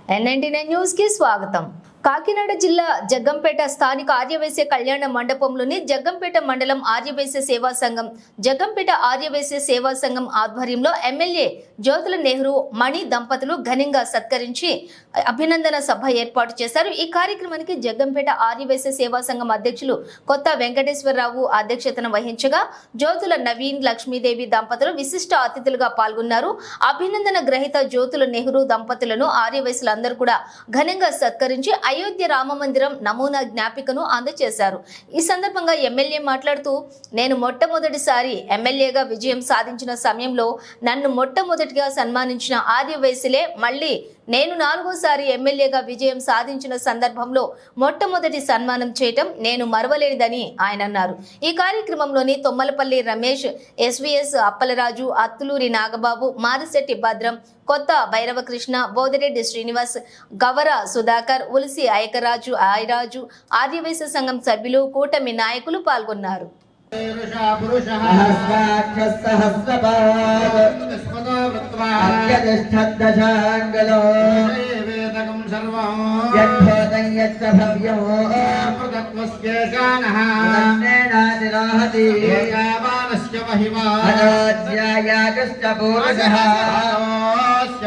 N99 news కి స్వాగతం. కాకినాడ జిల్లా జగ్గంపేట స్థానిక ఆర్యవైశ్య కళ్యాణ మండపంలోని జగ్గంపేట మండలం ఆర్యవైశ్య సేవా సంఘం జగ్గంపేట ఆర్యవైశ్య సేవా సంఘం ఆధ్వర్యంలో ఎమ్మెల్యే జ్యోతుల నెహ్రూ మణి దంపతులు ఘనంగా సత్కరించి అభినందన సభ ఏర్పాటు చేశారు. ఈ కార్యక్రమానికి జగ్గంపేట ఆర్యవైశ్య సేవా సంఘం అధ్యక్షులు కొత్త వెంకటేశ్వరరావు అధ్యక్షతన వహించగా జ్యోతుల నవీన్ లక్ష్మీదేవి దంపతులు విశిష్ట అతిథులుగా పాల్గొన్నారు. అభినందన గ్రహీత జ్యోతుల నెహ్రూ దంపతులను ఆర్యవైశ్యులందరూ కూడా ఘనంగా సత్కరించి అయోధ్య రామ మందిరం నమూనా జ్ఞాపికను అందజేశారు. ఈ సందర్భంగా ఎమ్మెల్యే మాట్లాడుతూ, నేను మొట్టమొదటిసారి ఎమ్మెల్యేగా విజయం సాధించిన సమయంలో నన్ను మొట్టమొదటిగా సన్మానించిన ఆర్యవైశ్యులే మళ్ళీ నేను 4వసారి ఎమ్మెల్యేగా విజయం సాధించిన సందర్భంలో మొట్టమొదటి సన్మానం చేయటం నేను మరవలేనిదని ఆయన అన్నారు. ఈ కార్యక్రమంలోని తొమ్మలపల్లి రమేష్, ఎస్వీఎస్ అప్పలరాజు, అత్తులూరి నాగబాబు, మారిశెట్టి భద్రం, కొత్త భైరవకృష్ణ, బోదిరెడ్డి శ్రీనివాస్, గవర సుధాకర్, ఉలిసి ఐకరాజు, ఆయరాజు, ఆర్యవైశ్య సంఘం సభ్యులు, కూటమి నాయకులు పాల్గొన్నారు.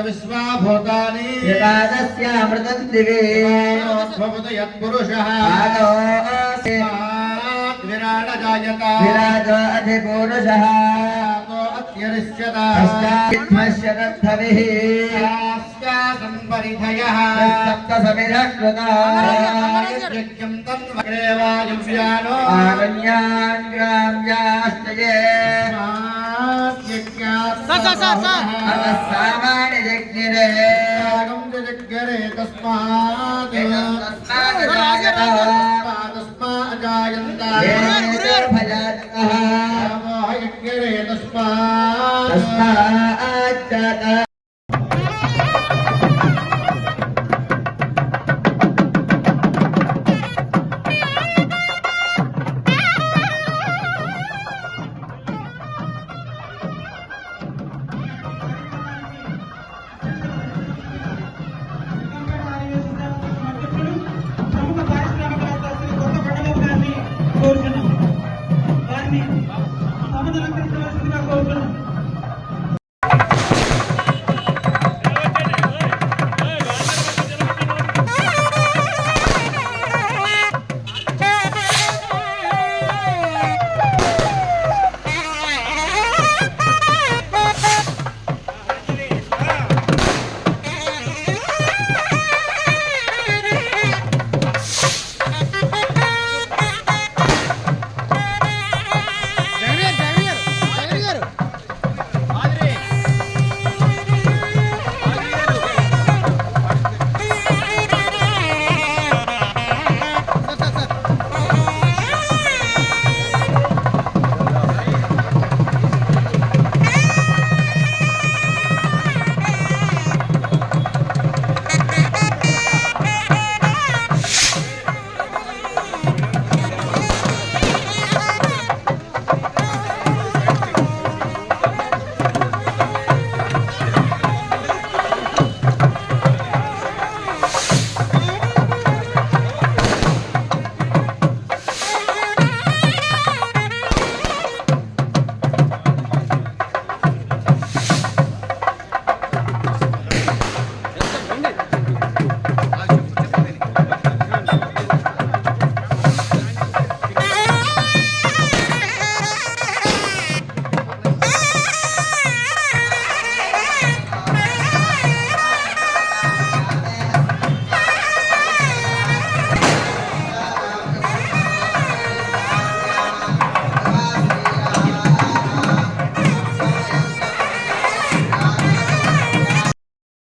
విశ్వాభూతాని విరాజాధిపురుషః తస్మాత్